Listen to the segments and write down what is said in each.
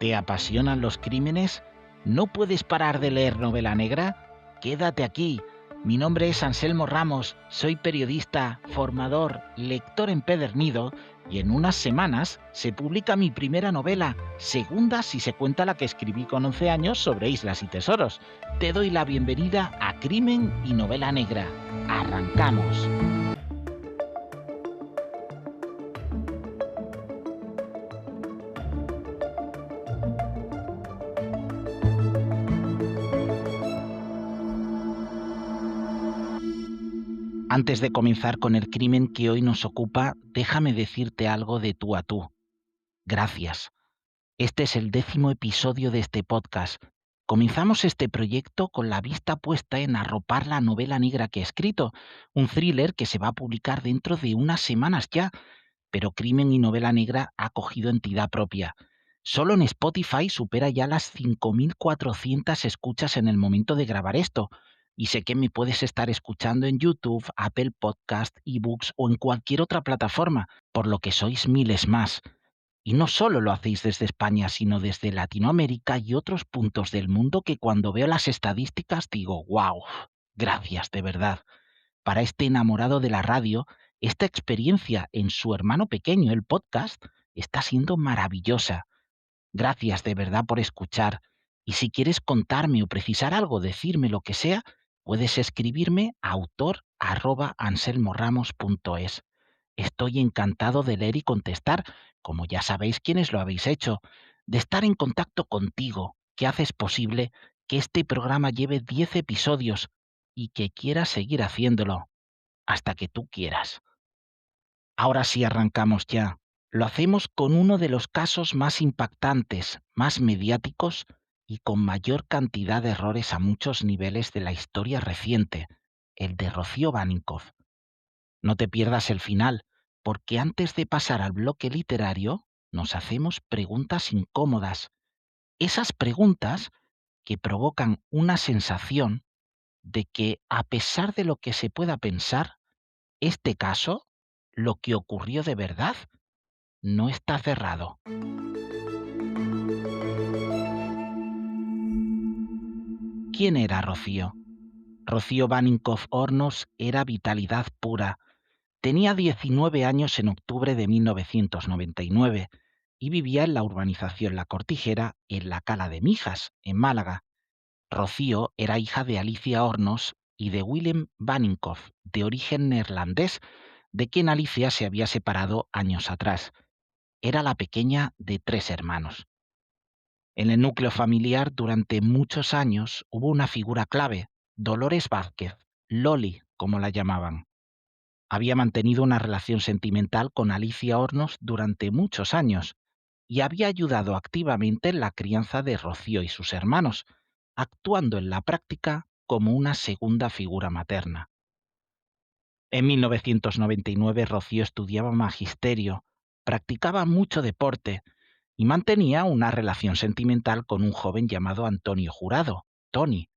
¿Te apasionan los crímenes? ¿No puedes parar de leer novela negra? Quédate aquí. Mi nombre es Anselmo Ramos, soy periodista, formador, lector empedernido y en unas semanas se publica mi primera novela, segunda si se cuenta la que escribí con 11 años sobre islas y tesoros. Te doy la bienvenida a Crimen y Novela Negra. ¡Arrancamos! Antes de comenzar con el crimen que hoy nos ocupa, déjame decirte algo de tú a tú. Gracias. Este es el 10º episodio de este podcast. Comenzamos este proyecto con la vista puesta en arropar la novela negra que he escrito, un thriller que se va a publicar dentro de unas semanas ya, pero Crimen y Novela Negra ha cogido entidad propia. Solo en Spotify supera ya las 5.400 escuchas en el momento de grabar esto. Y sé que me puedes estar escuchando en YouTube, Apple Podcast, eBooks o en cualquier otra plataforma, por lo que sois miles más. Y no solo lo hacéis desde España, sino desde Latinoamérica y otros puntos del mundo que cuando veo las estadísticas digo, wow, gracias de verdad. Para este enamorado de la radio, esta experiencia en su hermano pequeño, el podcast, está siendo maravillosa. Gracias de verdad por escuchar. Y si quieres contarme o precisar algo, decirme lo que sea, puedes escribirme a autor@anselmoramos.es. Estoy encantado de leer y contestar, como ya sabéis quienes lo habéis hecho, de estar en contacto contigo, que haces posible que este programa lleve 10 episodios y que quieras seguir haciéndolo, hasta que tú quieras. Ahora sí arrancamos ya. Lo hacemos con uno de los casos más impactantes, más mediáticos y con mayor cantidad de errores a muchos niveles de la historia reciente, el de Rocío Baninkoff. No te pierdas el final, porque antes de pasar al bloque literario, nos hacemos preguntas incómodas. Esas preguntas que provocan una sensación de que, a pesar de lo que se pueda pensar, este caso, lo que ocurrió de verdad, no está cerrado. ¿Quién era Rocío? Rocío Baninkoff Hornos era vitalidad pura. Tenía 19 años en octubre de 1999 y vivía en la urbanización La Cortijera, en la Cala de Mijas, en Málaga. Rocío era hija de Alicia Hornos y de Willem Baninkoff, de origen neerlandés, de quien Alicia se había separado años atrás. Era la pequeña de 3 hermanos. En el núcleo familiar durante muchos años hubo una figura clave, Dolores Vázquez, Loli, como la llamaban. Había mantenido una relación sentimental con Alicia Hornos durante muchos años y había ayudado activamente en la crianza de Rocío y sus hermanos, actuando en la práctica como una segunda figura materna. En 1999 Rocío estudiaba magisterio, practicaba mucho deporte y mantenía una relación sentimental con un joven llamado Antonio Jurado, Tony.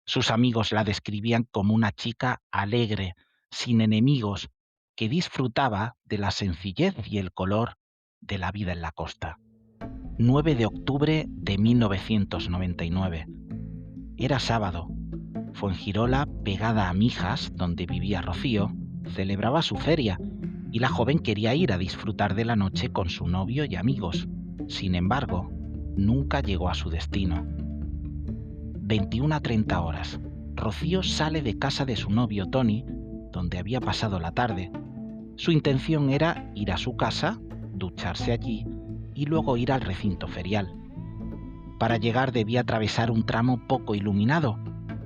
Sus amigos la describían como una chica alegre, sin enemigos, que disfrutaba de la sencillez y el color de la vida en la costa. 9 de octubre de 1999. Era sábado. Fuengirola, pegada a Mijas, donde vivía Rocío, celebraba su feria y la joven quería ir a disfrutar de la noche con su novio y amigos. Sin embargo, nunca llegó a su destino. 21:30 horas. Rocío sale de casa de su novio Tony, donde había pasado la tarde. Su intención era ir a su casa, ducharse allí y luego ir al recinto ferial. Para llegar debía atravesar un tramo poco iluminado,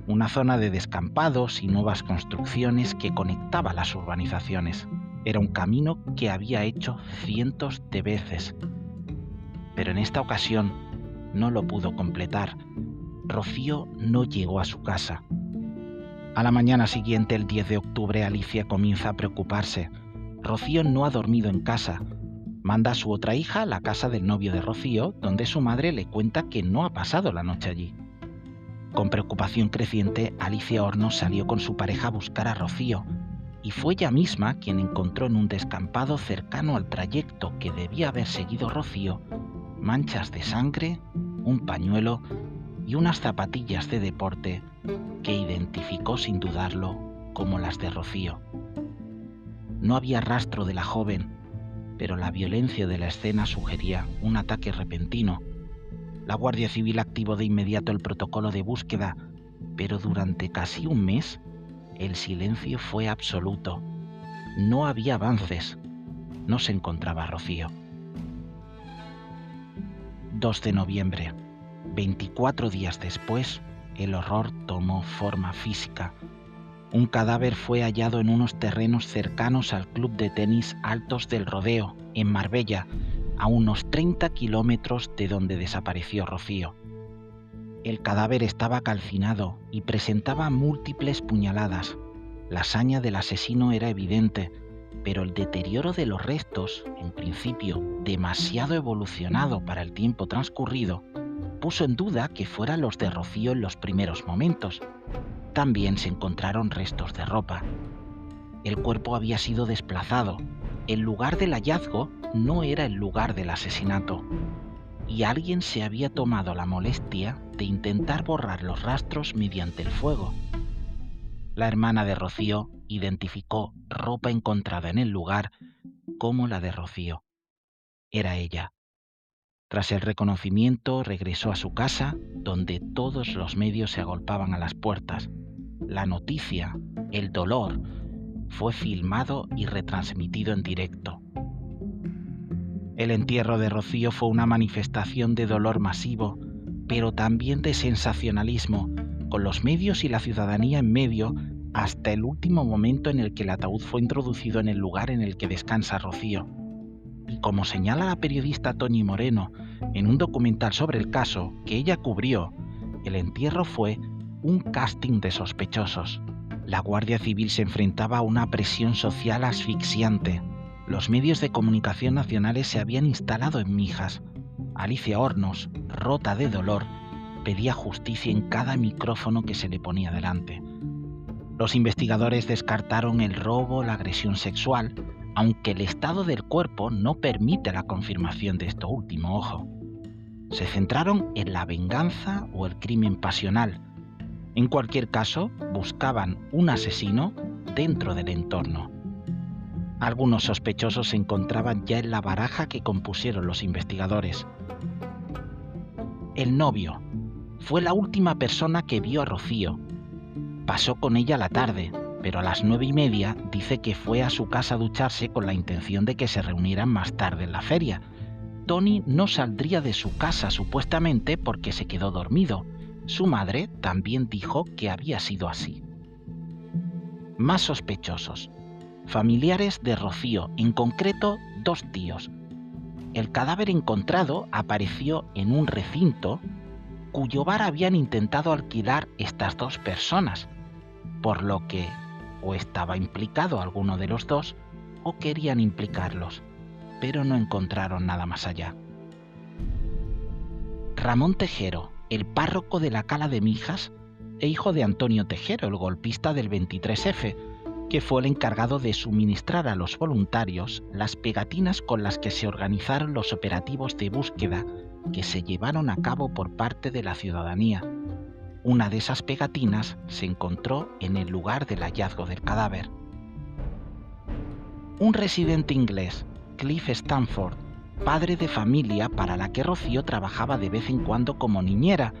una zona de descampados y nuevas construcciones que conectaba las urbanizaciones. Era un camino que había hecho cientos de veces. Pero en esta ocasión no lo pudo completar. Rocío no llegó a su casa. A la mañana siguiente, el 10 de octubre, Alicia comienza a preocuparse. Rocío no ha dormido en casa. Manda a su otra hija a la casa del novio de Rocío, donde su madre le cuenta que no ha pasado la noche allí. Con preocupación creciente, Alicia Hornos salió con su pareja a buscar a Rocío, y fue ella misma quien encontró en un descampado cercano al trayecto que debía haber seguido Rocío manchas de sangre, un pañuelo y unas zapatillas de deporte que identificó sin dudarlo como las de Rocío. No había rastro de la joven, pero la violencia de la escena sugería un ataque repentino. La Guardia Civil activó de inmediato el protocolo de búsqueda, pero durante casi un mes el silencio fue absoluto. No había avances. No se encontraba Rocío. 2 de noviembre. 24 días después, el horror tomó forma física. Un cadáver fue hallado en unos terrenos cercanos al club de tenis Altos del Rodeo, en Marbella, a unos 30 kilómetros de donde desapareció Rocío. El cadáver estaba calcinado y presentaba múltiples puñaladas. La hazaña del asesino era evidente, pero el deterioro de los restos, en principio demasiado evolucionado para el tiempo transcurrido, puso en duda que fueran los de Rocío en los primeros momentos. También se encontraron restos de ropa. El cuerpo había sido desplazado. El lugar del hallazgo no era el lugar del asesinato. Y alguien se había tomado la molestia de intentar borrar los rastros mediante el fuego. La hermana de Rocío identificó ropa encontrada en el lugar como la de Rocío. Era ella. Tras el reconocimiento, regresó a su casa, donde todos los medios se agolpaban a las puertas. La noticia, el dolor, fue filmado y retransmitido en directo. El entierro de Rocío fue una manifestación de dolor masivo, pero también de sensacionalismo, con los medios y la ciudadanía en medio hasta el último momento en el que el ataúd fue introducido en el lugar en el que descansa Rocío. Y como señala la periodista Toni Moreno en un documental sobre el caso que ella cubrió, el entierro fue un casting de sospechosos. La Guardia Civil se enfrentaba a una presión social asfixiante. Los medios de comunicación nacionales se habían instalado en Mijas. Alicia Hornos, rota de dolor, pedía justicia en cada micrófono que se le ponía delante. Los investigadores descartaron el robo, la agresión sexual, aunque el estado del cuerpo no permite la confirmación de esto último, ojo. Se centraron en la venganza o el crimen pasional. En cualquier caso, buscaban un asesino dentro del entorno. Algunos sospechosos se encontraban ya en la baraja que compusieron los investigadores. El novio fue la última persona que vio a Rocío. Pasó con ella la tarde, pero a las 9:30 dice que fue a su casa a ducharse con la intención de que se reunieran más tarde en la feria. Tony no saldría de su casa supuestamente porque se quedó dormido. Su madre también dijo que había sido así. Más sospechosos. Familiares de Rocío, en concreto 2 tíos. El cadáver encontrado apareció en un recinto cuyo bar habían intentado alquilar estas 2 personas, por lo que o estaba implicado alguno de los dos o querían implicarlos, pero no encontraron nada más allá. Ramón Tejero, el párroco de la Cala de Mijas e hijo de Antonio Tejero, el golpista del 23F, que fue el encargado de suministrar a los voluntarios las pegatinas con las que se organizaron los operativos de búsqueda que se llevaron a cabo por parte de la ciudadanía. Una de esas pegatinas se encontró en el lugar del hallazgo del cadáver. Un residente inglés, Cliff Stanford, padre de familia para la que Rocío trabajaba de vez en cuando como niñera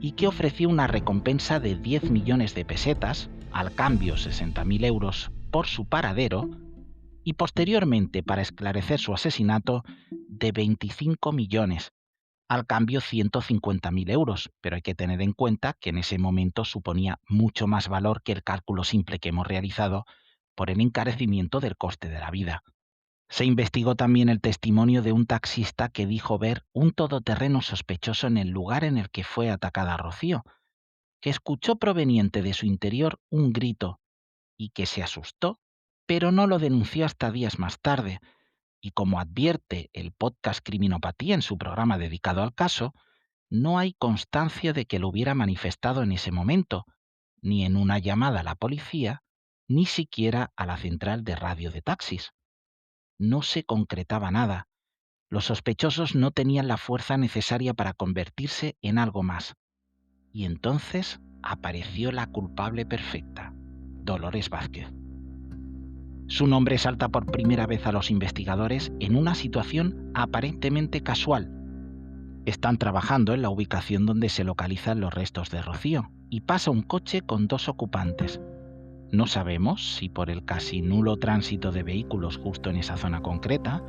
y que ofreció una recompensa de 10 millones de pesetas, al cambio 60.000 euros, por su paradero, y posteriormente, para esclarecer su asesinato, de 25 millones, al cambio 150.000 euros, pero hay que tener en cuenta que en ese momento suponía mucho más valor que el cálculo simple que hemos realizado por el encarecimiento del coste de la vida. Se investigó también el testimonio de un taxista que dijo ver un todoterreno sospechoso en el lugar en el que fue atacada Rocío, que escuchó proveniente de su interior un grito y que se asustó, pero no lo denunció hasta días más tarde. Y como advierte el podcast Criminopatía en su programa dedicado al caso, no hay constancia de que lo hubiera manifestado en ese momento, ni en una llamada a la policía, ni siquiera a la central de radio de taxis. No se concretaba nada, Los sospechosos no tenían la fuerza necesaria para convertirse en algo más. Y entonces apareció la culpable perfecta, Dolores Vázquez. Su nombre salta por primera vez a los investigadores en una situación aparentemente casual. Están trabajando en la ubicación donde se localizan los restos de Rocío y pasa un coche con 2 ocupantes. No sabemos si por el casi nulo tránsito de vehículos justo en esa zona concreta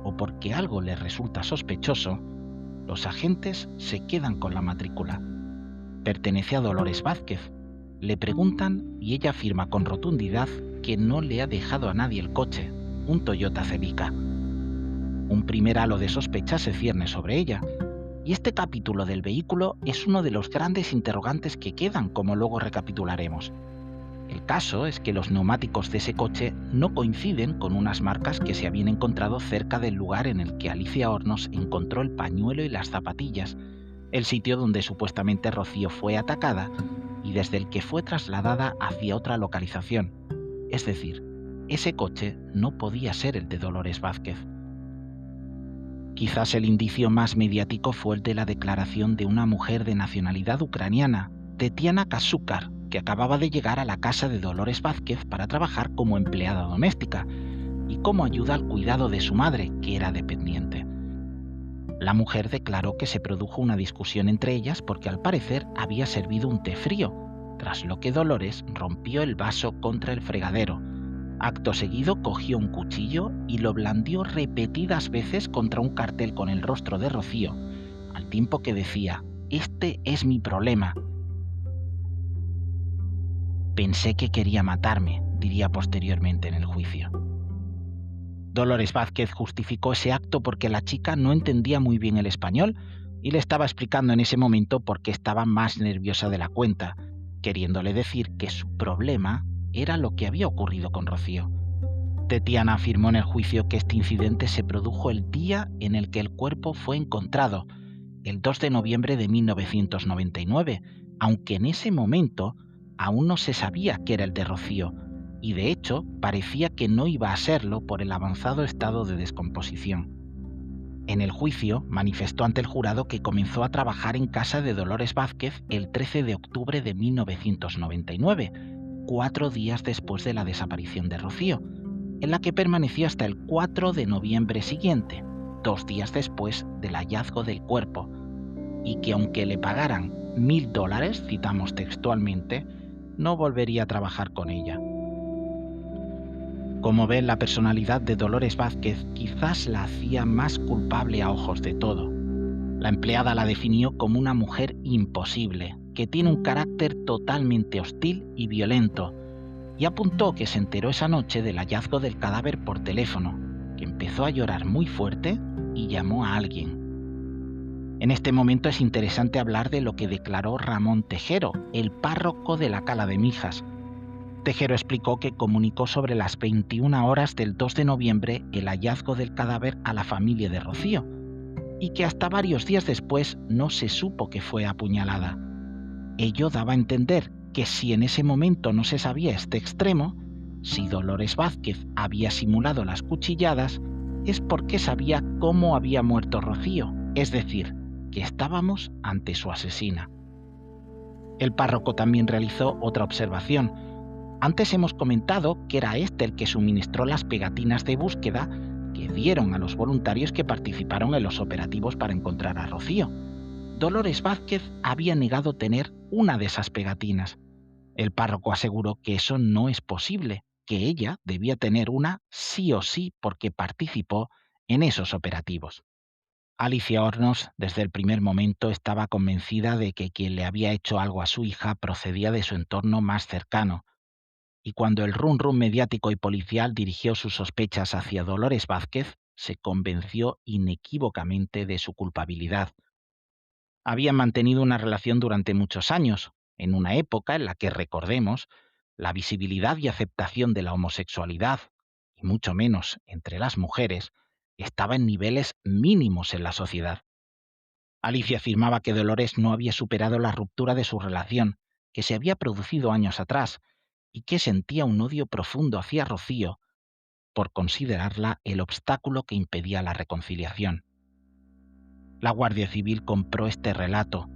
o porque algo les resulta sospechoso, los agentes se quedan con la matrícula. Pertenece a Dolores Vázquez. Le preguntan y ella afirma con rotundidad que no le ha dejado a nadie el coche, un Toyota Celica. Un primer halo de sospecha se cierne sobre ella, y este capítulo del vehículo es uno de los grandes interrogantes que quedan, como luego recapitularemos. El caso es que los neumáticos de ese coche no coinciden con unas marcas que se habían encontrado cerca del lugar en el que Alicia Hornos encontró el pañuelo y las zapatillas, el sitio donde supuestamente Rocío fue atacada y desde el que fue trasladada hacia otra localización. Es decir, ese coche no podía ser el de Dolores Vázquez. Quizás el indicio más mediático fue el de la declaración de una mujer de nacionalidad ucraniana, Tetiana Kasukar, que acababa de llegar a la casa de Dolores Vázquez para trabajar como empleada doméstica y como ayuda al cuidado de su madre, que era dependiente. La mujer declaró que se produjo una discusión entre ellas porque al parecer había servido un té frío, tras lo que Dolores rompió el vaso contra el fregadero. Acto seguido cogió un cuchillo y lo blandió repetidas veces contra un cartel con el rostro de Rocío, al tiempo que decía: «Este es mi problema». «Pensé que quería matarme», diría posteriormente en el juicio. Dolores Vázquez justificó ese acto porque la chica no entendía muy bien el español y le estaba explicando en ese momento por qué estaba más nerviosa de la cuenta, queriéndole decir que su problema era lo que había ocurrido con Rocío. Tetiana afirmó en el juicio que este incidente se produjo el día en el que el cuerpo fue encontrado, el 2 de noviembre de 1999, aunque en ese momento aún no se sabía que era el de Rocío, y de hecho parecía que no iba a serlo por el avanzado estado de descomposición. En el juicio manifestó ante el jurado que comenzó a trabajar en casa de Dolores Vázquez el 13 de octubre de 1999, 4 días después de la desaparición de Rocío, en la que permaneció hasta el 4 de noviembre siguiente, 2 días después del hallazgo del cuerpo, y que aunque le pagaran $1000, citamos textualmente, no volvería a trabajar con ella. Como ven, la personalidad de Dolores Vázquez quizás la hacía más culpable a ojos de todo. La empleada la definió como una mujer imposible, que tiene un carácter totalmente hostil y violento, y apuntó que se enteró esa noche del hallazgo del cadáver por teléfono, que empezó a llorar muy fuerte y llamó a alguien. En este momento es interesante hablar de lo que declaró Ramón Tejero, el párroco de la Cala de Mijas. Tejero explicó que comunicó sobre las 21 horas del 2 de noviembre el hallazgo del cadáver a la familia de Rocío, y que hasta varios días después no se supo que fue apuñalada. Ello daba a entender que si en ese momento no se sabía este extremo, si Dolores Vázquez había simulado las cuchilladas, es porque sabía cómo había muerto Rocío, es decir, que estábamos ante su asesina. El párroco también realizó otra observación. Antes hemos comentado que era este el que suministró las pegatinas de búsqueda que dieron a los voluntarios que participaron en los operativos para encontrar a Rocío. Dolores Vázquez había negado tener una de esas pegatinas. El párroco aseguró que eso no es posible, que ella debía tener una sí o sí porque participó en esos operativos. Alicia Hornos, desde el primer momento, estaba convencida de que quien le había hecho algo a su hija procedía de su entorno más cercano, y cuando el rum rum mediático y policial dirigió sus sospechas hacia Dolores Vázquez, se convenció inequívocamente de su culpabilidad. Habían mantenido una relación durante muchos años, en una época en la que, recordemos, la visibilidad y aceptación de la homosexualidad, y mucho menos entre las mujeres, estaba en niveles mínimos en la sociedad. Alicia afirmaba que Dolores no había superado la ruptura de su relación, que se había producido años atrás, y que sentía un odio profundo hacia Rocío por considerarla el obstáculo que impedía la reconciliación. La Guardia Civil compró este relato.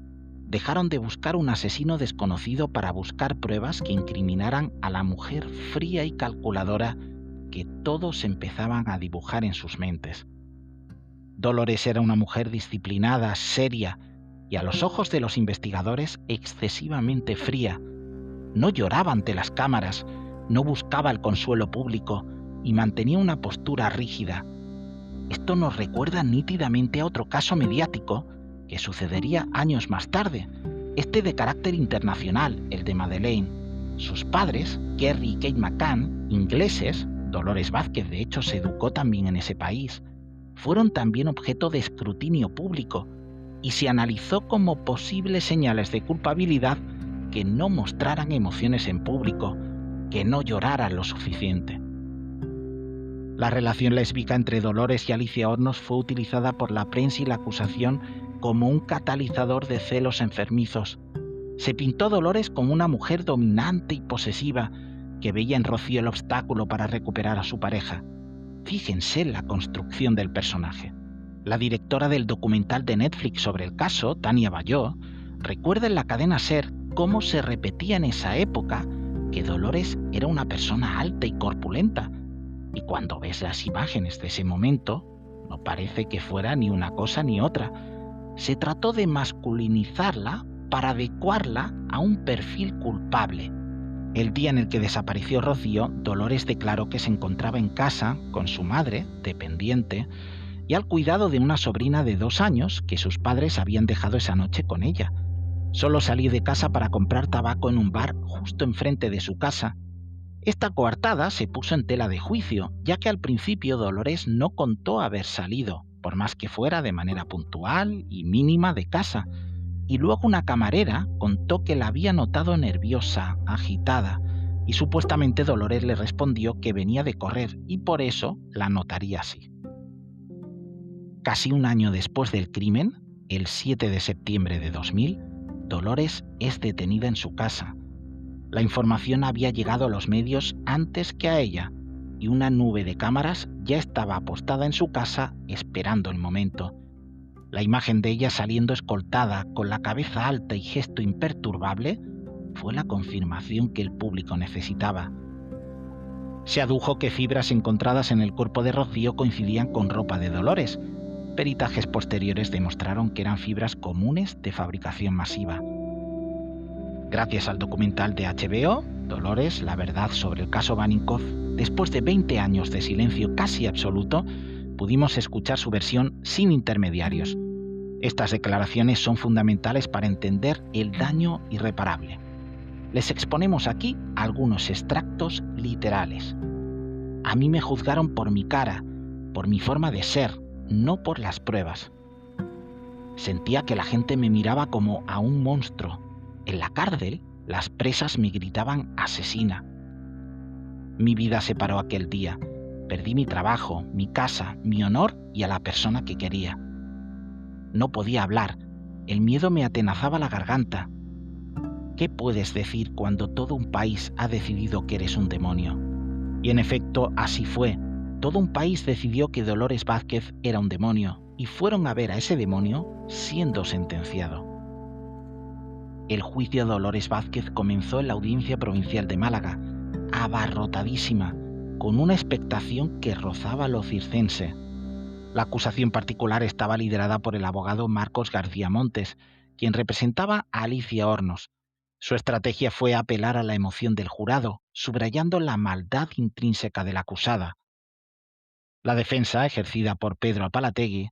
Dejaron de buscar un asesino desconocido para buscar pruebas que incriminaran a la mujer fría y calculadora que todos empezaban a dibujar en sus mentes. Dolores era una mujer disciplinada, seria y a los ojos de los investigadores excesivamente fría. No lloraba ante las cámaras, no buscaba el consuelo público y mantenía una postura rígida. Esto nos recuerda nítidamente a otro caso mediático que sucedería años más tarde, este de carácter internacional, el de Madeleine. Sus padres, Kerry y Kate McCann, ingleses, Dolores Vázquez de hecho se educó también en ese país, fueron también objeto de escrutinio público y se analizó como posibles señales de culpabilidad que no mostraran emociones en público, que no lloraran lo suficiente. La relación lésbica entre Dolores y Alicia Hornos fue utilizada por la prensa y la acusación como un catalizador de celos enfermizos. Se pintó a Dolores como una mujer dominante y posesiva que veía en Rocío el obstáculo para recuperar a su pareja. Fíjense en la construcción del personaje. La directora del documental de Netflix sobre el caso, Tania Bayó, recuerda en la cadena SER cómo se repetía en esa época que Dolores era una persona alta y corpulenta, y cuando ves las imágenes de ese momento, no parece que fuera ni una cosa ni otra. Se trató de masculinizarla para adecuarla a un perfil culpable. El día en el que desapareció Rocío, Dolores declaró que se encontraba en casa con su madre, dependiente, y al cuidado de una sobrina de 2 años que sus padres habían dejado esa noche con ella. Solo salí de casa para comprar tabaco en un bar justo enfrente de su casa. Esta coartada se puso en tela de juicio, ya que al principio Dolores no contó haber salido, por más que fuera de manera puntual y mínima de casa, y luego una camarera contó que la había notado nerviosa, agitada, y supuestamente Dolores le respondió que venía de correr y por eso la notaría así. Casi un año después del crimen, el 7 de septiembre de 2000, Dolores es detenida en su casa. La información había llegado a los medios antes que a ella, y una nube de cámaras ya estaba apostada en su casa esperando el momento. La imagen de ella saliendo escoltada, con la cabeza alta y gesto imperturbable, fue la confirmación que el público necesitaba. Se adujo que fibras encontradas en el cuerpo de Rocío coincidían con ropa de Dolores. Peritajes posteriores demostraron que eran fibras comunes de fabricación masiva. Gracias al documental de HBO, Dolores, la verdad sobre el caso Vaninkoff, después de 20 años de silencio casi absoluto, pudimos escuchar su versión sin intermediarios. Estas declaraciones son fundamentales para entender el daño irreparable. Les exponemos aquí algunos extractos literales. A mí me juzgaron por mi cara, por mi forma de ser, no por las pruebas. Sentía que la gente me miraba como a un monstruo. En la cárcel, las presas me gritaban asesina. Mi vida se paró aquel día. Perdí mi trabajo, mi casa, mi honor y a la persona que quería. No podía hablar. El miedo me atenazaba la garganta. ¿Qué puedes decir cuando todo un país ha decidido que eres un demonio? Y en efecto, así fue. Todo un país decidió que Dolores Vázquez era un demonio y fueron a ver a ese demonio siendo sentenciado. El juicio de Dolores Vázquez comenzó en la Audiencia Provincial de Málaga, abarrotadísima, con una expectación que rozaba lo circense. La acusación particular estaba liderada por el abogado Marcos García Montes, quien representaba a Alicia Hornos. Su estrategia fue apelar a la emoción del jurado, subrayando la maldad intrínseca de la acusada. La defensa, ejercida por Pedro Apalategui,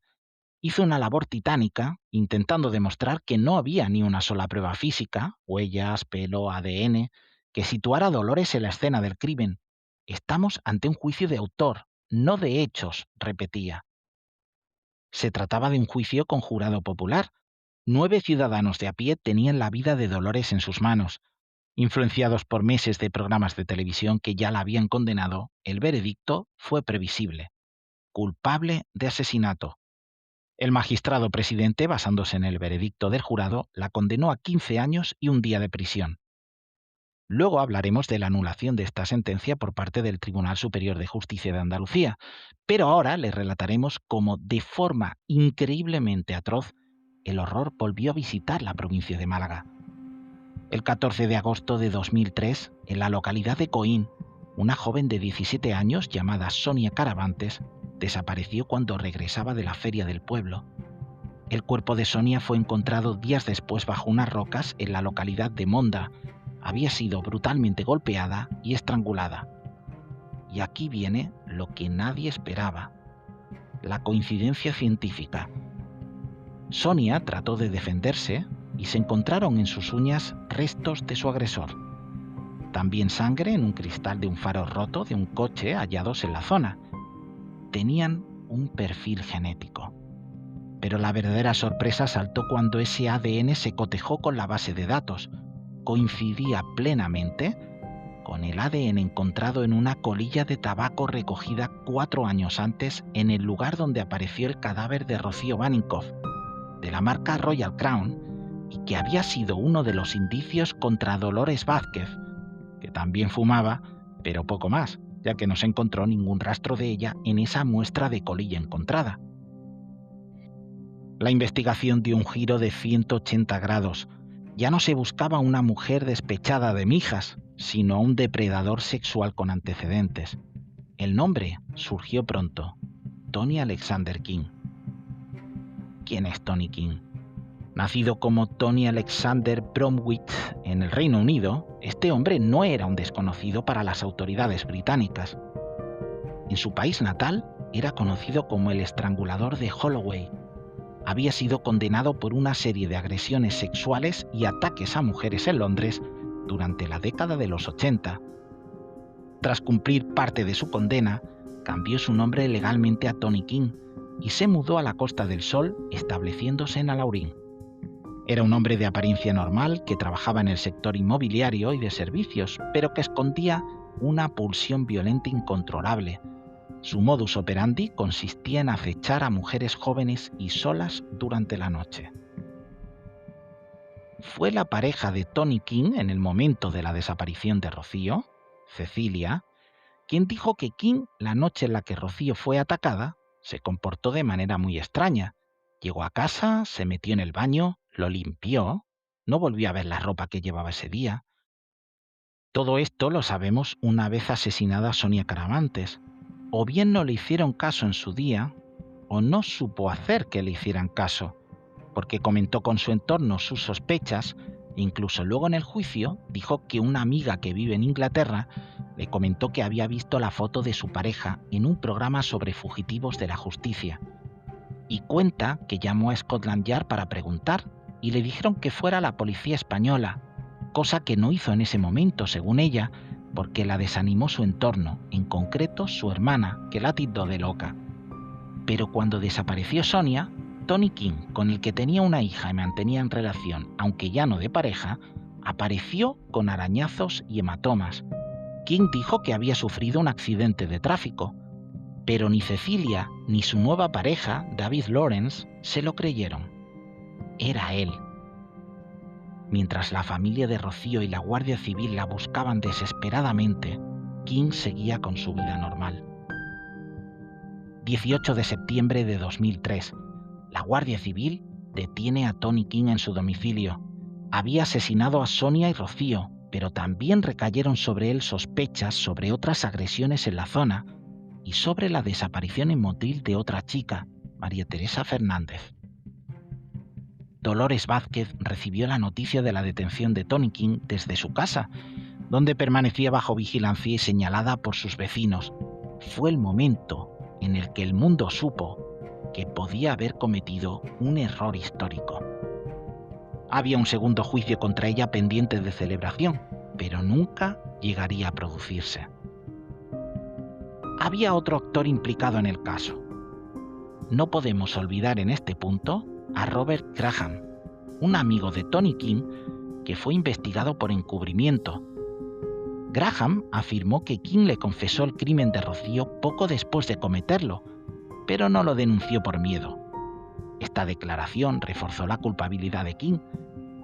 hizo una labor titánica intentando demostrar que no había ni una sola prueba física, huellas, pelo, ADN, que situara a Dolores en la escena del crimen. Estamos ante un juicio de autor, no de hechos, repetía. Se trataba de un juicio con jurado popular. 9 ciudadanos de a pie tenían la vida de Dolores en sus manos. Influenciados por meses de programas de televisión que ya la habían condenado, el veredicto fue previsible. Culpable de asesinato. El magistrado presidente, basándose en el veredicto del jurado, la condenó a 15 años y un día de prisión. Luego hablaremos de la anulación de esta sentencia por parte del Tribunal Superior de Justicia de Andalucía, pero ahora les relataremos cómo, de forma increíblemente atroz, el horror volvió a visitar la provincia de Málaga. El 14 de agosto de 2003, en la localidad de Coín, una joven de 17 años llamada Sonia Caravantes desapareció cuando regresaba de la feria del pueblo. El cuerpo de Sonia fue encontrado días después bajo unas rocas en la localidad de Monda. Había sido brutalmente golpeada y estrangulada. Y aquí viene lo que nadie esperaba: la coincidencia científica. Sonia trató de defenderse y se encontraron en sus uñas restos de su agresor. También sangre en un cristal de un faro roto de un coche hallados en la zona. Tenían un perfil genético. Pero la verdadera sorpresa saltó cuando ese ADN se cotejó con la base de datos. Coincidía plenamente con el ADN encontrado en una colilla de tabaco recogida 4 años antes en el lugar donde apareció el cadáver de Rocío Baninkoff, de la marca Royal Crown, y que había sido uno de los indicios contra Dolores Vázquez, que también fumaba, pero poco más, ya que no se encontró ningún rastro de ella en esa muestra de colilla encontrada. La investigación dio un giro de 180 grados. Ya no se buscaba a una mujer despechada de mijas, sino a un depredador sexual con antecedentes. El nombre surgió pronto: Tony Alexander King. ¿Quién es Tony King? Nacido como Tony Alexander Bromwich en el Reino Unido, este hombre no era un desconocido para las autoridades británicas. En su país natal era conocido como el estrangulador de Holloway. Había sido condenado por una serie de agresiones sexuales y ataques a mujeres en Londres durante la década de los 80. Tras cumplir parte de su condena, cambió su nombre legalmente a Tony King y se mudó a la Costa del Sol, estableciéndose en Alhaurín. Era un hombre de apariencia normal que trabajaba en el sector inmobiliario y de servicios, pero que escondía una pulsión violenta incontrolable. Su modus operandi consistía en acechar a mujeres jóvenes y solas durante la noche. Fue la pareja de Tony King en el momento de la desaparición de Rocío, Cecilia, quien dijo que King, la noche en la que Rocío fue atacada, se comportó de manera muy extraña. Llegó a casa, se metió en el baño, lo limpió, no volvió a ver la ropa que llevaba ese día. Todo esto lo sabemos una vez asesinada Sonia Caravantes. O bien no le hicieron caso en su día, o no supo hacer que le hicieran caso, porque comentó con su entorno sus sospechas. Incluso luego en el juicio dijo que una amiga que vive en Inglaterra le comentó que había visto la foto de su pareja en un programa sobre fugitivos de la justicia. Y cuenta que llamó a Scotland Yard para preguntar y le dijeron que fuera la policía española, cosa que no hizo en ese momento, según ella, porque la desanimó su entorno, en concreto su hermana, que la tildó de loca. Pero cuando desapareció Sonia, Tony King, con el que tenía una hija y mantenía en relación, aunque ya no de pareja, apareció con arañazos y hematomas. King dijo que había sufrido un accidente de tráfico, pero ni Cecilia ni su nueva pareja, David Lawrence, se lo creyeron. Era él. Mientras la familia de Rocío y la Guardia Civil la buscaban desesperadamente, King seguía con su vida normal. 18 de septiembre de 2003. La Guardia Civil detiene a Tony King en su domicilio. Había asesinado a Sonia y Rocío, pero también recayeron sobre él sospechas sobre otras agresiones en la zona y sobre la desaparición en motel de otra chica, María Teresa Fernández. Dolores Vázquez recibió la noticia de la detención de Tony King desde su casa, donde permanecía bajo vigilancia y señalada por sus vecinos. Fue el momento en el que el mundo supo que podía haber cometido un error histórico. Había un segundo juicio contra ella pendiente de celebración, pero nunca llegaría a producirse. Había otro actor implicado en el caso. No podemos olvidar en este punto a Robert Graham, un amigo de Tony King que fue investigado por encubrimiento. Graham afirmó que King le confesó el crimen de Rocío poco después de cometerlo, pero no lo denunció por miedo. Esta declaración reforzó la culpabilidad de King,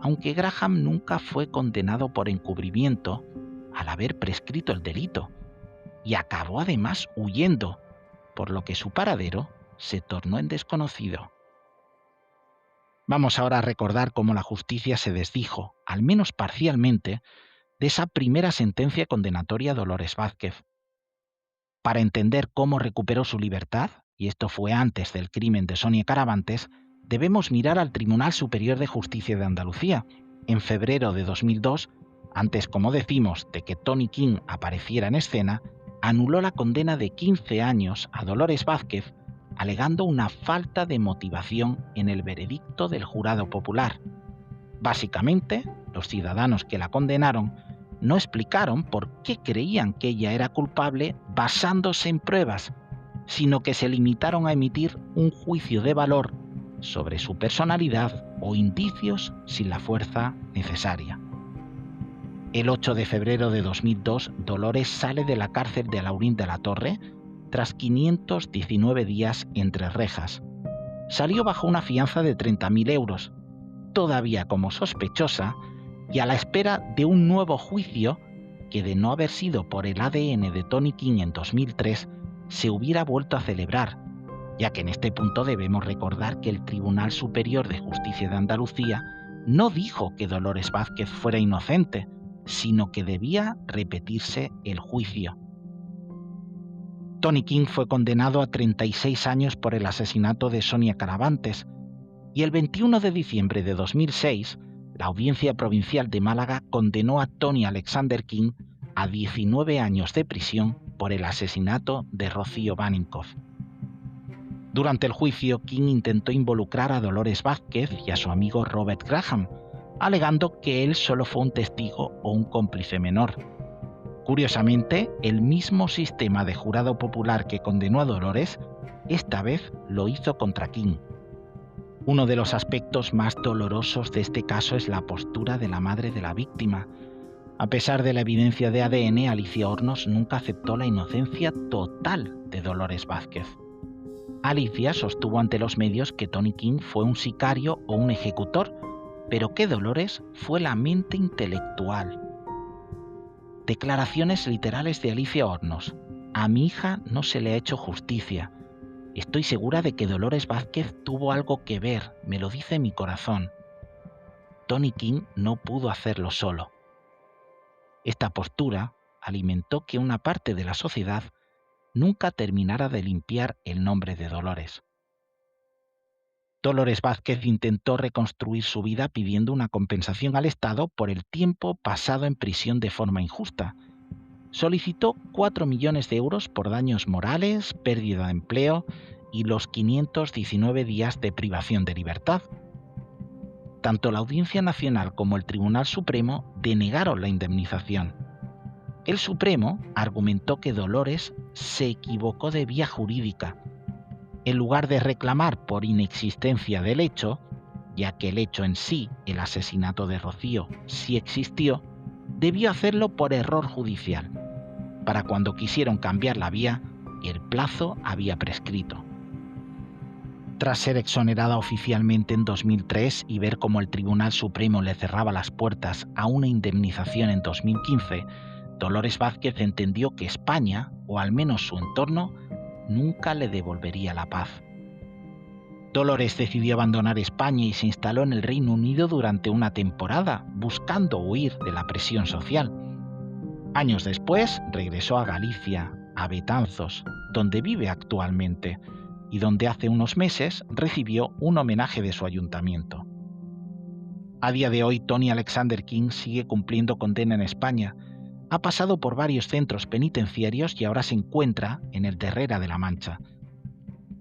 aunque Graham nunca fue condenado por encubrimiento al haber prescrito el delito, y acabó además huyendo, por lo que su paradero se tornó en desconocido. Vamos ahora a recordar cómo la justicia se desdijo, al menos parcialmente, de esa primera sentencia condenatoria a Dolores Vázquez. Para entender cómo recuperó su libertad, y esto fue antes del crimen de Sonia Caravantes, debemos mirar al Tribunal Superior de Justicia de Andalucía. En febrero de 2002, antes, como decimos, de que Tony King apareciera en escena, anuló la condena de 15 años a Dolores Vázquez, alegando una falta de motivación en el veredicto del jurado popular. Básicamente, los ciudadanos que la condenaron no explicaron por qué creían que ella era culpable basándose en pruebas, sino que se limitaron a emitir un juicio de valor sobre su personalidad o indicios sin la fuerza necesaria. El 8 de febrero de 2002, Dolores sale de la cárcel de Alhaurín de la Torre tras 519 días entre rejas. Salió bajo una fianza de 30.000 euros, todavía como sospechosa y a la espera de un nuevo juicio que, de no haber sido por el ADN de Tony King en 2003, se hubiera vuelto a celebrar, ya que en este punto debemos recordar que el Tribunal Superior de Justicia de Andalucía no dijo que Dolores Vázquez fuera inocente, sino que debía repetirse el juicio. Tony King fue condenado a 36 años por el asesinato de Sonia Caravantes, y el 21 de diciembre de 2006, la Audiencia Provincial de Málaga condenó a Tony Alexander King a 19 años de prisión por el asesinato de Rocío Baninkoff. Durante el juicio, King intentó involucrar a Dolores Vázquez y a su amigo Robert Graham, alegando que él solo fue un testigo o un cómplice menor. Curiosamente, el mismo sistema de jurado popular que condenó a Dolores, esta vez lo hizo contra King. Uno de los aspectos más dolorosos de este caso es la postura de la madre de la víctima. A pesar de la evidencia de ADN, Alicia Hornos nunca aceptó la inocencia total de Dolores Vázquez. Alicia sostuvo ante los medios que Tony King fue un sicario o un ejecutor, pero que Dolores fue la mente intelectual. Declaraciones literales de Alicia Hornos: a mi hija no se le ha hecho justicia. Estoy segura de que Dolores Vázquez tuvo algo que ver, me lo dice mi corazón. Tony King no pudo hacerlo solo. Esta postura alimentó que una parte de la sociedad nunca terminara de limpiar el nombre de Dolores. Dolores Vázquez intentó reconstruir su vida pidiendo una compensación al Estado por el tiempo pasado en prisión de forma injusta. Solicitó 4 millones de euros por daños morales, pérdida de empleo y los 519 días de privación de libertad. Tanto la Audiencia Nacional como el Tribunal Supremo denegaron la indemnización. El Supremo argumentó que Dolores se equivocó de vía jurídica. En lugar de reclamar por inexistencia del hecho, ya que el hecho en sí, el asesinato de Rocío, sí existió, debió hacerlo por error judicial. Para cuando quisieron cambiar la vía, el plazo había prescrito. Tras ser exonerada oficialmente en 2003 y ver cómo el Tribunal Supremo le cerraba las puertas a una indemnización en 2015, Dolores Vázquez entendió que España, o al menos su entorno, nunca le devolvería la paz. Dolores decidió abandonar España y se instaló en el Reino Unido durante una temporada, buscando huir de la presión social. Años después, regresó a Galicia, a Betanzos, donde vive actualmente, y donde hace unos meses recibió un homenaje de su ayuntamiento. A día de hoy, Tony Alexander King sigue cumpliendo condena en España. Ha pasado por varios centros penitenciarios y ahora se encuentra en el de Herrera de la Mancha.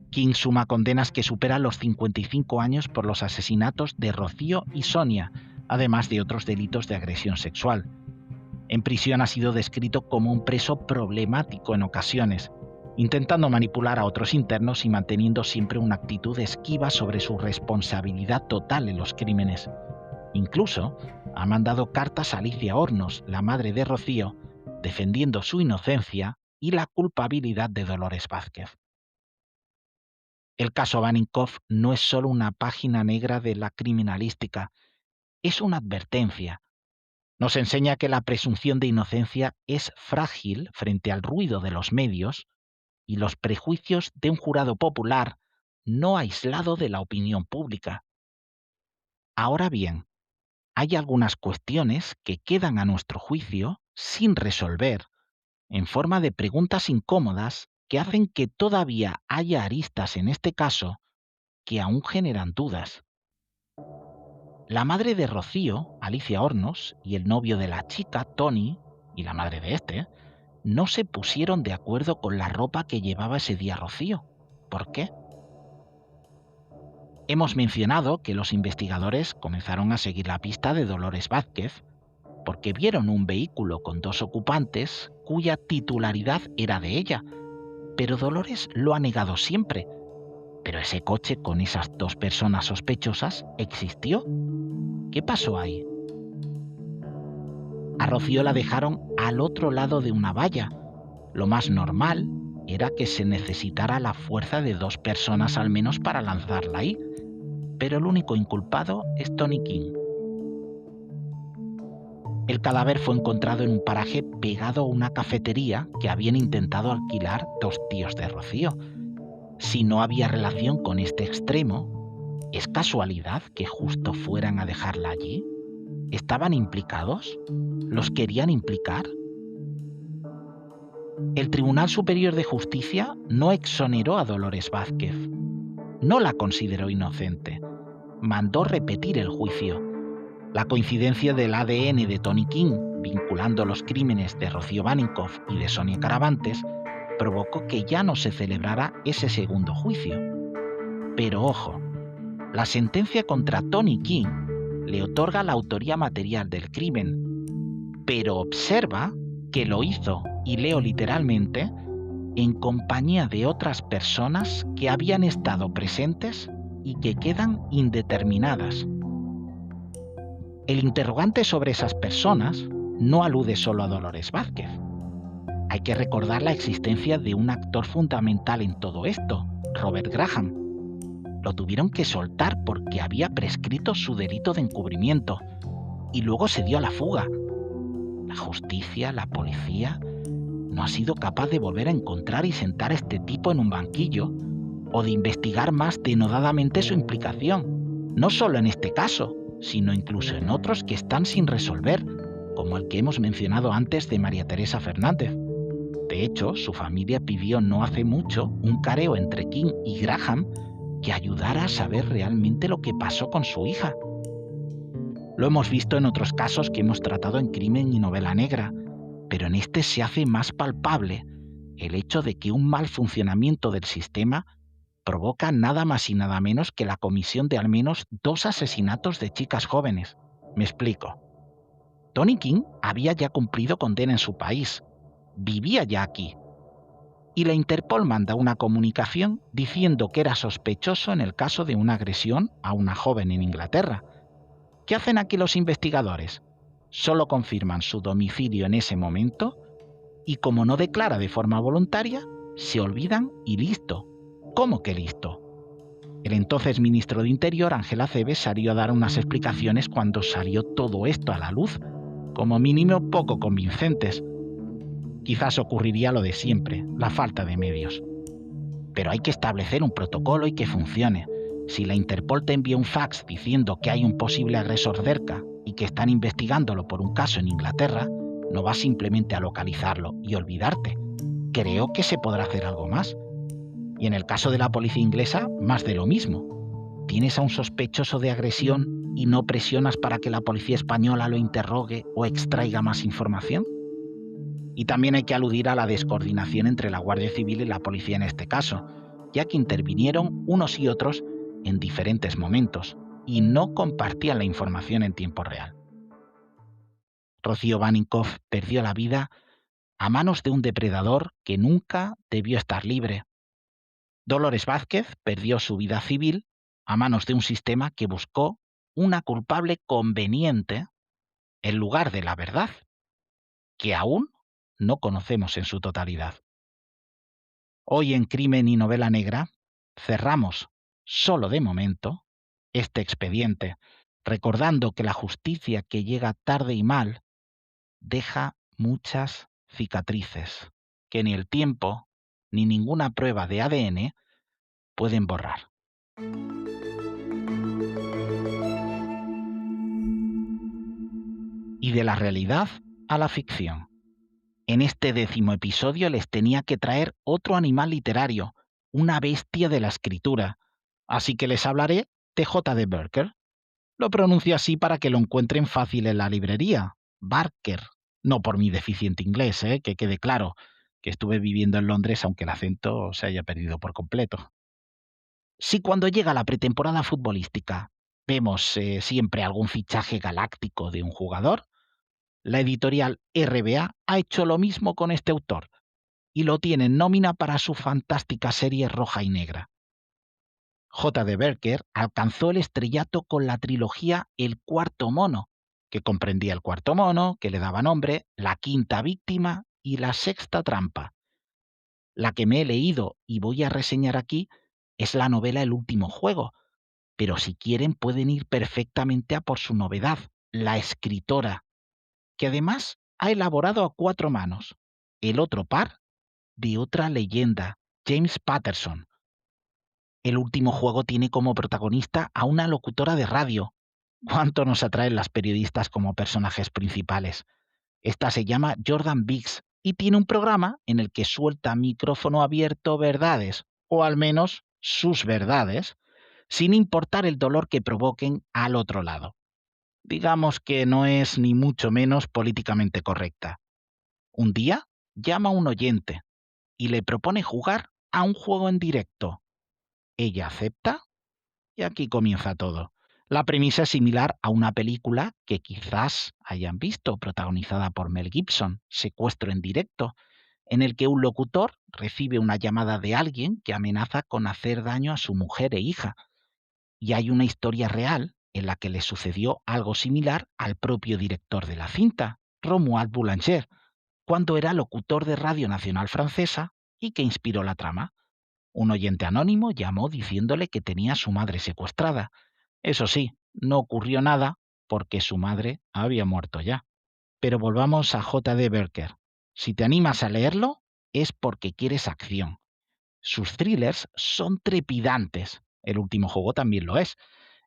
King suma condenas que superan los 55 años por los asesinatos de Rocío y Sonia, además de otros delitos de agresión sexual. En prisión ha sido descrito como un preso problemático en ocasiones, intentando manipular a otros internos y manteniendo siempre una actitud esquiva sobre su responsabilidad total en los crímenes. Incluso ha mandado cartas a Alicia Hornos, la madre de Rocío, defendiendo su inocencia y la culpabilidad de Dolores Vázquez. El caso Baninkoff no es solo una página negra de la criminalística, Es una advertencia. Nos enseña que la presunción de inocencia es frágil frente al ruido de los medios y los prejuicios de un jurado popular no aislado de la opinión pública. Ahora bien, hay algunas cuestiones que quedan a nuestro juicio sin resolver en forma de preguntas incómodas que hacen que todavía haya aristas en este caso que aún generan dudas. La madre de Rocío, Alicia Hornos, y el novio de la chica, Tony, y la madre de este, no se pusieron de acuerdo con la ropa que llevaba ese día Rocío. ¿Por qué? Hemos mencionado que los investigadores comenzaron a seguir la pista de Dolores Vázquez porque vieron un vehículo con dos ocupantes cuya titularidad era de ella, pero Dolores lo ha negado siempre. Pero ese coche con esas dos personas sospechosas existió. ¿Qué pasó ahí? A Rocío la dejaron al otro lado de una valla. Lo más normal era que se necesitara la fuerza de dos personas al menos para lanzarla ahí, pero el único inculpado es Tony King. El cadáver fue encontrado en un paraje pegado a una cafetería que habían intentado alquilar dos tíos de Rocío. Si no había relación con este extremo, ¿es casualidad que justo fueran a dejarla allí? ¿Estaban implicados? ¿Los querían implicar? El Tribunal Superior de Justicia no exoneró a Dolores Vázquez. No la consideró inocente. Mandó repetir el juicio. La coincidencia del ADN de Tony King vinculando los crímenes de Rocío Baninkoff y de Sonia Caravantes provocó que ya no se celebrara ese segundo juicio. Pero ojo, la sentencia contra Tony King le otorga la autoría material del crimen, pero observa que lo hizo, y leo literalmente, en compañía de otras personas que habían estado presentes y que quedan indeterminadas. El interrogante sobre esas personas no alude solo a Dolores Vázquez. Hay que recordar la existencia de un actor fundamental en todo esto, Robert Graham. Lo tuvieron que soltar porque había prescrito su delito de encubrimiento y luego se dio a la fuga. La justicia, la policía, no ha sido capaz de volver a encontrar y sentar a este tipo en un banquillo o de investigar más denodadamente su implicación, no solo en este caso, sino incluso en otros que están sin resolver, como el que hemos mencionado antes de María Teresa Fernández. De hecho, su familia pidió no hace mucho un careo entre King y Graham que ayudara a saber realmente lo que pasó con su hija. Lo hemos visto en otros casos que hemos tratado en Crimen y Novela Negra, pero en este se hace más palpable el hecho de que un mal funcionamiento del sistema provoca nada más y nada menos que la comisión de al menos dos asesinatos de chicas jóvenes. Me explico. Tony King había ya cumplido condena en su país, vivía ya aquí, y la Interpol manda una comunicación diciendo que era sospechoso en el caso de una agresión a una joven en Inglaterra. ¿Qué hacen aquí los investigadores? Solo confirman su domicilio en ese momento y como no declara de forma voluntaria, se olvidan y listo. ¿Cómo que listo? El entonces ministro de Interior, Ángel Acebes, salió a dar unas explicaciones cuando salió todo esto a la luz, como mínimo poco convincentes. Quizás ocurriría lo de siempre, la falta de medios. Pero hay que establecer un protocolo y que funcione. Si la Interpol te envía un fax diciendo que hay un posible agresor cerca y que están investigándolo por un caso en Inglaterra, no vas simplemente a localizarlo y olvidarte. Creo que se podrá hacer algo más. Y en el caso de la policía inglesa, más de lo mismo. ¿Tienes a un sospechoso de agresión y no presionas para que la policía española lo interrogue o extraiga más información? Y también hay que aludir a la descoordinación entre la Guardia Civil y la policía en este caso, ya que intervinieron unos y otros en diferentes momentos y no compartían la información en tiempo real. Rocío Baninkoff perdió la vida a manos de un depredador que nunca debió estar libre. Dolores Vázquez perdió su vida civil a manos de un sistema que buscó una culpable conveniente en lugar de la verdad, que aún no conocemos en su totalidad. Hoy en Crimen y Novela Negra cerramos, solo de momento, este expediente, recordando que la justicia que llega tarde y mal deja muchas cicatrices que ni el tiempo ni ninguna prueba de ADN pueden borrar. Y de la realidad a la ficción. En este 10º episodio les tenía que traer otro animal literario, una bestia de la escritura. Así que les hablaré de J.D. Barker. Lo pronuncio así para que lo encuentren fácil en la librería. Barker. No por mi deficiente inglés, que quede claro, que estuve viviendo en Londres aunque el acento se haya perdido por completo. Si cuando llega la pretemporada futbolística vemos siempre algún fichaje galáctico de un jugador, la editorial RBA ha hecho lo mismo con este autor y lo tiene en nómina para su fantástica serie Roja y Negra. J.D. Barker alcanzó el estrellato con la trilogía El cuarto mono, que comprendía El cuarto mono, que le daba nombre, La quinta víctima y La sexta trampa. La que me he leído y voy a reseñar aquí es la novela El último juego, pero si quieren pueden ir perfectamente a por su novedad, La escritora, que además ha elaborado a 4 manos el otro par de otra leyenda, James Patterson. El último juego tiene como protagonista a una locutora de radio. ¿Cuánto nos atraen las periodistas como personajes principales? Esta se llama Jordan Biggs y tiene un programa en el que suelta a micrófono abierto verdades, o al menos sus verdades, sin importar el dolor que provoquen al otro lado. Digamos que no es ni mucho menos políticamente correcta. Un día llama a un oyente y le propone jugar a un juego en directo. Ella acepta y aquí comienza todo. La premisa es similar a una película que quizás hayan visto, protagonizada por Mel Gibson, Secuestro en directo, en el que un locutor recibe una llamada de alguien que amenaza con hacer daño a su mujer e hija. Y hay una historia real en la que le sucedió algo similar al propio director de la cinta, Romuald Boulanger, cuando era locutor de Radio Nacional Francesa y que inspiró la trama. Un oyente anónimo llamó diciéndole que tenía a su madre secuestrada. Eso sí, no ocurrió nada porque su madre había muerto ya. Pero volvamos a J.D. Barker. Si te animas a leerlo, es porque quieres acción. Sus thrillers son trepidantes. El último juego también lo es.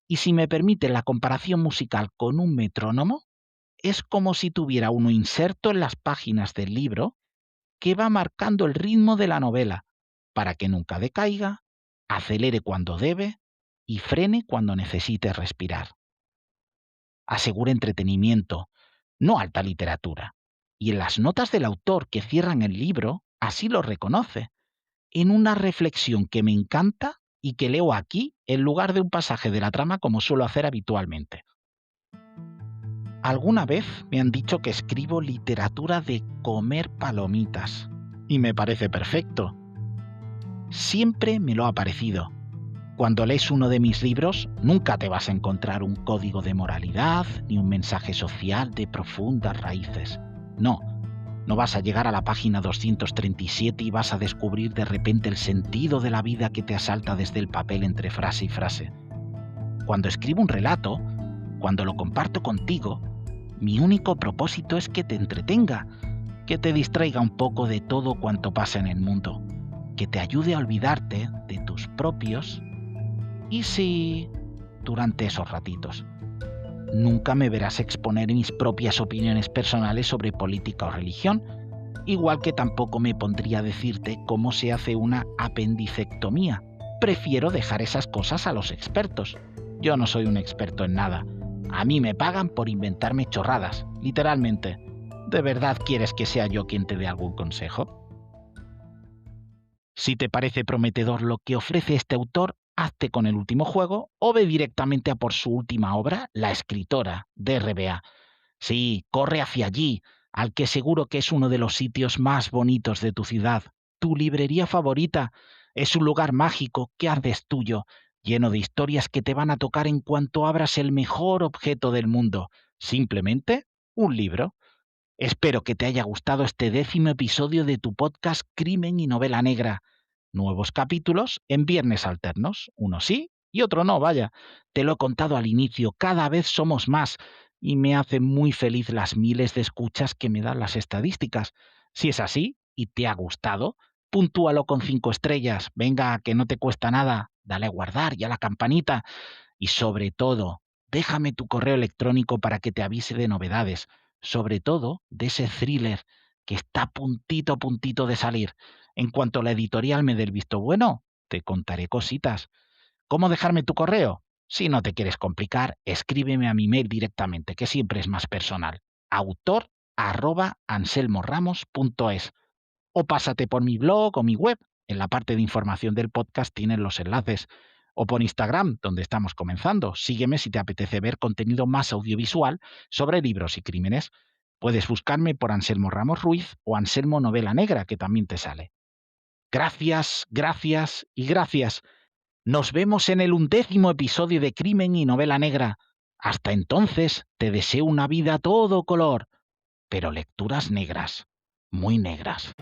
Y si me permite la comparación musical con un metrónomo, es como si tuviera uno inserto en las páginas del libro que va marcando el ritmo de la novela para que nunca decaiga, acelere cuando debe y frene cuando necesite respirar. Asegura entretenimiento, no alta literatura. Y en las notas del autor que cierran el libro, así lo reconoce, en una reflexión que me encanta y que leo aquí en lugar de un pasaje de la trama como suelo hacer habitualmente. Alguna vez me han dicho que escribo literatura de comer palomitas, y me parece perfecto. Siempre me lo ha parecido. Cuando lees uno de mis libros, nunca te vas a encontrar un código de moralidad ni un mensaje social de profundas raíces. No, no vas a llegar a la página 237 y vas a descubrir de repente el sentido de la vida que te asalta desde el papel entre frase y frase. Cuando escribo un relato, cuando lo comparto contigo, mi único propósito es que te entretenga, que te distraiga un poco de todo cuanto pasa en el mundo, que te ayude a olvidarte de tus propios. Y si, durante esos ratitos, nunca me verás exponer mis propias opiniones personales sobre política o religión, igual que tampoco me pondría a decirte cómo se hace una apendicectomía. Prefiero dejar esas cosas a los expertos. Yo no soy un experto en nada. A mí me pagan por inventarme chorradas, literalmente. ¿De verdad quieres que sea yo quien te dé algún consejo? Si te parece prometedor lo que ofrece este autor, hazte con el último juego o ve directamente a por su última obra, La escritora, de RBA. Sí, corre hacia allí, al que seguro que es uno de los sitios más bonitos de tu ciudad. Tu librería favorita es un lugar mágico que haces tuyo, lleno de historias que te van a tocar en cuanto abras el mejor objeto del mundo, simplemente un libro. Espero que te haya gustado este 10º episodio de tu podcast Crimen y Novela Negra. Nuevos capítulos en viernes alternos, uno sí y otro no, vaya. Te lo he contado al inicio, cada vez somos más y me hacen muy feliz las miles de escuchas que me dan las estadísticas. Si es así y te ha gustado, puntúalo con 5 estrellas. Venga, que no te cuesta nada. Dale a guardar y a la campanita. Y sobre todo, déjame tu correo electrónico para que te avise de novedades, sobre todo de ese thriller que está a puntito de salir. En cuanto la editorial me dé el visto bueno, te contaré cositas. ¿Cómo dejarme tu correo? Si no te quieres complicar, escríbeme a mi mail directamente, que siempre es más personal. autor@anselmoramos.es o pásate por mi blog o mi web. En la parte de información del podcast tienen los enlaces. O por Instagram, donde estamos comenzando. Sígueme si te apetece ver contenido más audiovisual sobre libros y crímenes. Puedes buscarme por Anselmo Ramos Ruiz o Anselmo Novela Negra, que también te sale. Gracias, gracias y gracias. Nos vemos en el 11º episodio de Crimen y Novela Negra. Hasta entonces, te deseo una vida a todo color, pero lecturas negras, muy negras.